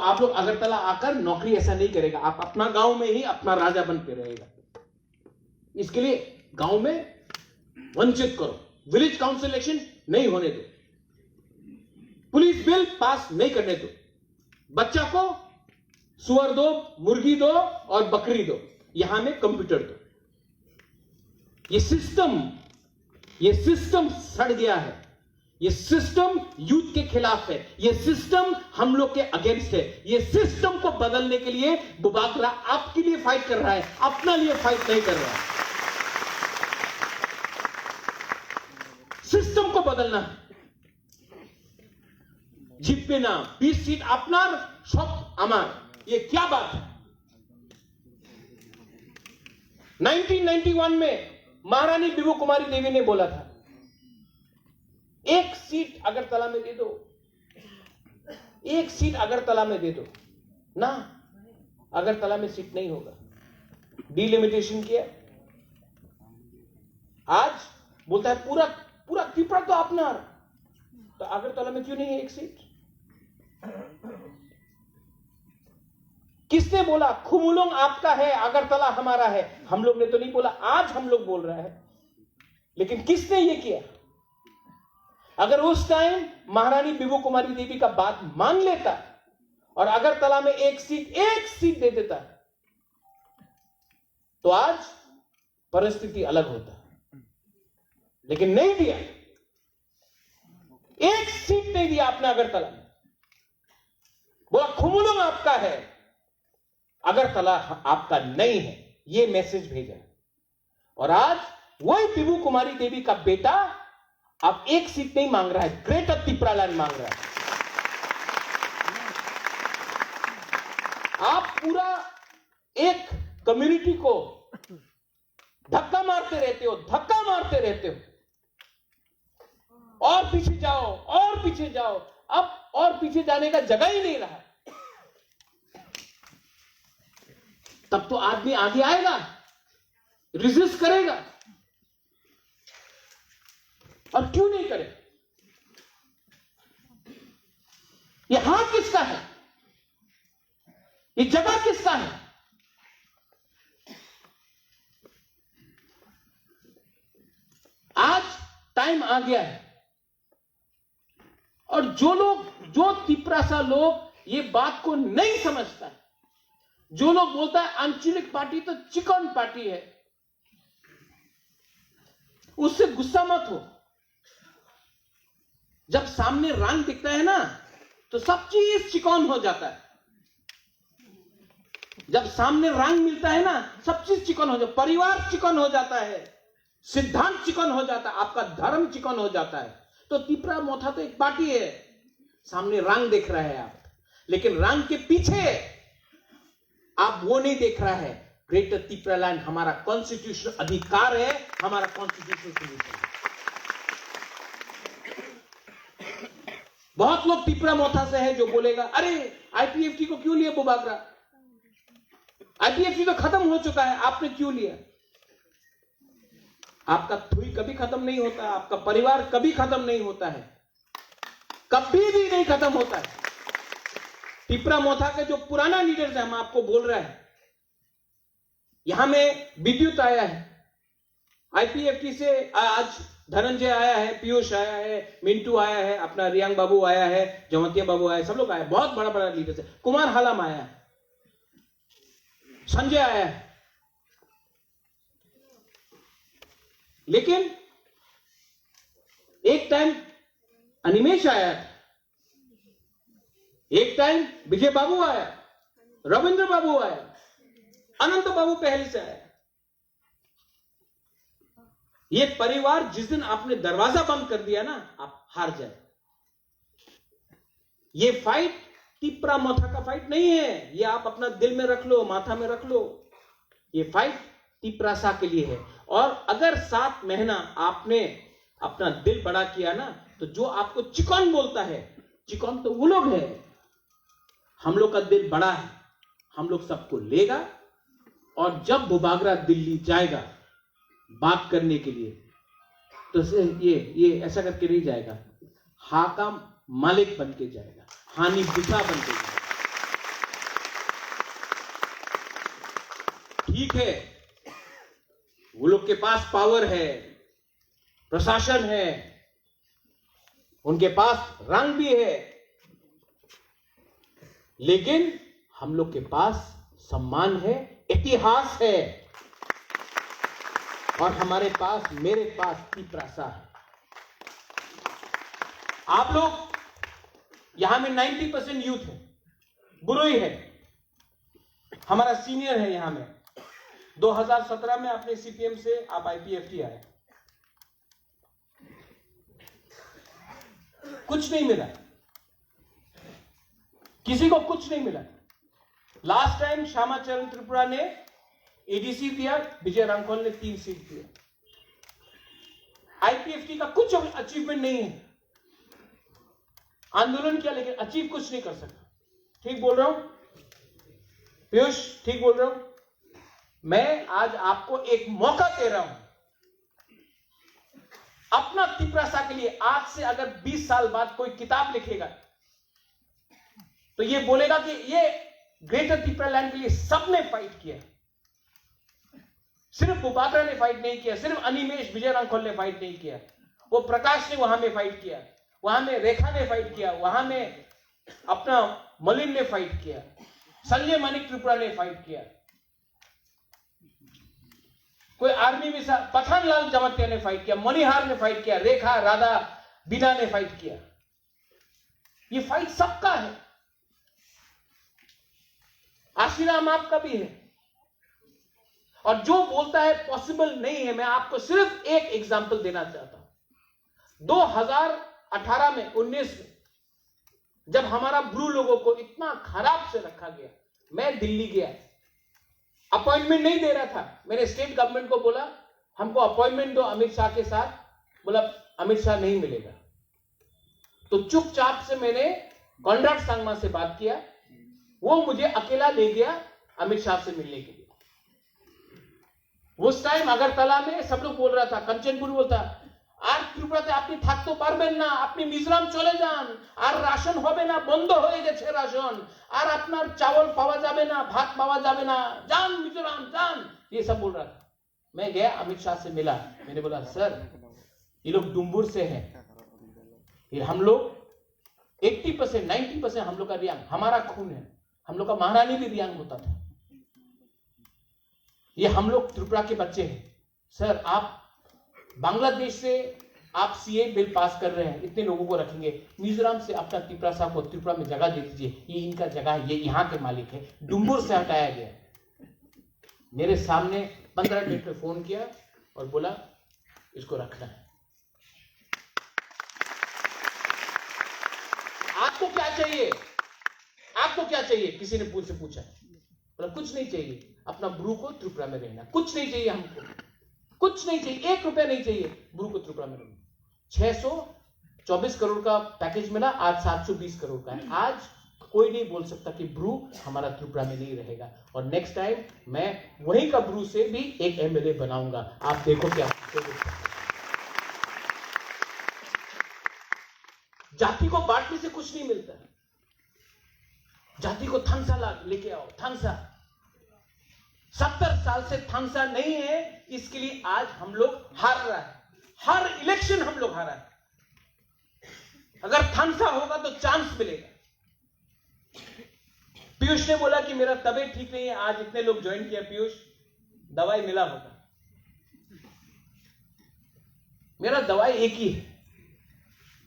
आप लोग अगरतला आकर नौकरी ऐसा नहीं करेगा, आप अपना गांव में ही अपना राजा बन के रहेगा। इसके लिए गांव में वंचित करो, विलेज काउंसिल इलेक्शन नहीं होने दो, पुलिस बिल पास नहीं करने दो, बच्चा को सुअर दो, मुर्गी दो और बकरी दो, यहां में कंप्यूटर दो। ये सिस्टम सड़ गया है, ये सिस्टम यूथ के खिलाफ है, ये सिस्टम हम लोग के अगेंस्ट है। ये सिस्टम को बदलने के लिए बुबागरा आपके लिए फाइट कर रहा है, अपना लिए फाइट नहीं कर रहा है। सिस्टम को बदलना है। जितने ना 20 सीट अपनार सब अमार, ये क्या बात है? 1991 में महारानी बिबू कुमारी देवी ने बोला था, एक सीट अगरतला में दे दो, एक सीट अगरतला में दे दो ना, अगरतला में सीट नहीं होगा। डिलिमिटेशन किया, आज बोलता है पूरा पूरा त्रिपुरा तो अपना, तो अगरतला में क्यों नहीं है एक सीट? किसने बोला खुमुलुंग आपका है, अगरतला हमारा है? हम लोग ने तो नहीं बोला, आज हम लोग बोल रहे हैं। लेकिन किसने ये किया? अगर उस टाइम महारानी बिबू कुमारी देवी का बात मान लेता और अगरतला में एक सीट दे देता, तो आज परिस्थिति अलग होता। लेकिन नहीं दिया, एक सीट नहीं दिया आपने अगरतला में। बोला खुमुलुंग आपका है, अगरतला आपका नहीं है, ये मैसेज भेजा। और आज वही बिबू कुमारी देवी का बेटा अब एक सीट नहीं मांग रहा है, ग्रेटर त्रिपुरा लैंड मांग रहा है। आप पूरा एक कम्युनिटी को धक्का मारते रहते हो, धक्का मारते रहते हो, और पीछे जाओ और पीछे जाओ, अब और पीछे जाने का जगह ही नहीं रहा। तब तो आदमी आगे आएगा, रेजिस्ट करेगा। और क्यों नहीं करे? ये हाथ किसका है? ये जगह किसका है? आज टाइम आ गया है। और जो तिपरासा लोग ये बात को नहीं समझता है, जो लोग बोलता है आंचलिक पार्टी तो चिकन पार्टी है, उससे गुस्सा मत हो। जब सामने रंग दिखता है ना, तो सब चीज चिकन हो जाता है। जब सामने रंग मिलता है ना, सब चीज चिकन हो जाता है। परिवार चिकन हो जाता है, सिद्धांत चिकन हो जाता है, आपका धर्म चिकन हो जाता है। तो तिपरा मोथा तो एक पार्टी है, सामने रंग देख रहे हैं आप, लेकिन रंग के पीछे आप वो नहीं देख रहा है। ग्रेटर त्रिपुरा लैंड हमारा कॉन्स्टिट्यूशनल अधिकार है, हमारा कॉन्स्टिट्यूशनल सोल्यूशन है। बहुत लोग त्रिपुरा मोथा से है जो बोलेगा, अरे आईपीएफटी को क्यों लिया बुबागरा? आईपीएफटी तो खत्म हो चुका है, आपने क्यों लिया? आपका थुई कभी खत्म नहीं होता, आपका परिवार कभी खत्म नहीं होता है, कभी भी नहीं खत्म होता है। त्रिपुरा मोथा के जो पुराना लीडर्स है, हम आपको बोल रहे हैं, यहां में विद्युत आया है, आईपीएफटी से आज धनंजय आया है, पीयूष आया है, मिंटू आया है, अपना रियांग बाबू आया है, जमतिया बाबू आया है, सब लोग आए, बहुत बड़ा बड़ा लीडर्स है। कुमार हालाम आया है, संजय आया है। लेकिन एक टाइम अनिमेश आया था, एक टाइम विजय बाबू आया, रविंद्र बाबू आया, अनंत बाबू पहले से आया। ये परिवार जिस दिन आपने दरवाजा बंद कर दिया ना, आप हार जाए। ये फाइट त्रिपुरा मोथा का फाइट नहीं है, ये आप अपना दिल में रख लो, माथा में रख लो। ये फाइट त्रिपुरासा के लिए है। और अगर 7 महीना आपने अपना दिल बड़ा किया ना, तो जो आपको चिकन बोलता है, चिकन तो वो लोग है, हम लोग का दिल बड़ा है, हम लोग सबको लेगा। और जब बुबागरा दिल्ली जाएगा बात करने के लिए, तो ये ऐसा करके नहीं जाएगा, हा का मालिक बन के जाएगा, हानि बिसा बन के जाएगा। ठीक है, वो लोग के पास पावर है, प्रशासन है, उनके पास रंग भी है, लेकिन हम लोग के पास सम्मान है, इतिहास है, और हमारे पास, मेरे पास तिप्रासा है। आप लोग यहां में 90% यूथ है, बुरोई है, हमारा सीनियर है यहां में। 2017 में अपने सीपीएम से आप आईपीएफटी आए, कुछ नहीं मिला, किसी को कुछ नहीं मिला। लास्ट टाइम श्यामाचरण त्रिपुरा ने एडीसी दिया, विजय रांखोल ने 3 सीट दिया। आईपीएफटी का कुछ अचीवमेंट नहीं है, आंदोलन किया लेकिन अचीव कुछ नहीं कर सका। ठीक बोल रहा हूं पीयूष? ठीक बोल रहा हूं? मैं आज आपको एक मौका दे रहा हूं अपना तिप्रासा के लिए। आज से अगर 20 साल बाद कोई किताब लिखेगा तो ये बोलेगा कि ये ग्रेटर त्रिपुरा लैंड के लिए सबने फाइट किया, सिर्फ बुपात्रा ने फाइट नहीं किया, सिर्फ अनिमेश विजय रांखोल ने फाइट नहीं किया, वो प्रकाश ने वहां में फाइट किया, वहां में रेखा ने फाइट किया, वहां में अपना मलिन ने फाइट किया, संजय मानिक त्रिपुरा ने फाइट किया, कोई आर्मी में पठानलाल जमातिया ने फाइट किया, मणिहार ने फाइट किया, रेखा, राधा, बीना ने फाइट किया। ये फाइट सबका है, आशीराम आपका भी है। और जो बोलता है पॉसिबल नहीं है, मैं आपको सिर्फ एक एग्जांपल देना चाहता हूं। 2018 में 19 में जब हमारा ब्रू लोगों को इतना खराब से रखा गया, मैं दिल्ली गया, अपॉइंटमेंट नहीं दे रहा था। मैंने स्टेट गवर्नमेंट को बोला हमको अपॉइंटमेंट दो अमित शाह के साथ, बोला अमित शाह नहीं मिलेगा। तो चुपचाप से मैंने कॉन्राड सांगमा से बात किया, वो मुझे अकेला ले गया अमित शाह से मिलने के लिए। उस टाइम अगरतला में सब लोग बोल रहा था, कंचनपुर बोलता আর ত্রিপুরাতে আপনি থাকতে পারবেন না, আপনি মিজোরাম চলে যান, আর রাশন হবে না, বন্ধ হয়ে গেছে রাশন, আর আপনার চাवल পাওয়া যাবে না, ভাত পাওয়া যাবে না, जान मिजोराम जान, ये सब बोल रहा था। मैं गया अमित शाह से मिला, मैंने बोला सर ये लोग डुम्बुर से हैं, ये हम लोग 80% 90% हम लोग का रियांग, हमारा खून है, हम लोग का महारानी भी रियांग होता था, ये हम लोग त्रिपुरा के बच्चे हैं। सर आप बांग्लादेश से आप सीए बिल पास कर रहे हैं, इतने लोगों को रखेंगे, मिजोरम से अपना तिप्रासा को त्रिपुरा में जगह दे दीजिए, ये इनका जगह है, ये यहाँ के मालिक है। डुम्बुर से हटाया गया। मेरे सामने 15 मिनट में फोन किया और बोला इसको रखना है। आपको क्या चाहिए, आपको क्या चाहिए, किसी ने मुझसे पूछा, बोला कुछ नहीं चाहिए, अपना ब्रू को त्रिपुरा में रहना, कुछ नहीं चाहिए हमको, कुछ नहीं चाहिए, 1 रुपया नहीं चाहिए, ब्रू को त्रिपुरा में रहना। 624 करोड़ का पैकेज मिला, आज 720 करोड़ का है। आज कोई नहीं बोल सकता कि ब्रू हमारा त्रिपुरा में नहीं रहेगा, और नेक्स्ट टाइम मैं वहीं का ब्रू से भी एक एमएलए बनाऊंगा। आप देखो क्या जाति को बांटने से कुछ नहीं मिलता, जाति को थांसा लेके आओ, थांसा 70 साल से थांसा नहीं है, इसके लिए आज हम लोग हार रहा है, हर इलेक्शन हम लोग हारा है। अगर थांसा होगा तो चांस मिलेगा। पीयूष ने बोला कि मेरा तबीयत ठीक नहीं है, आज इतने लोग ज्वाइन किया, पीयूष दवाई मिला होगा, मेरा दवाई एक ही है,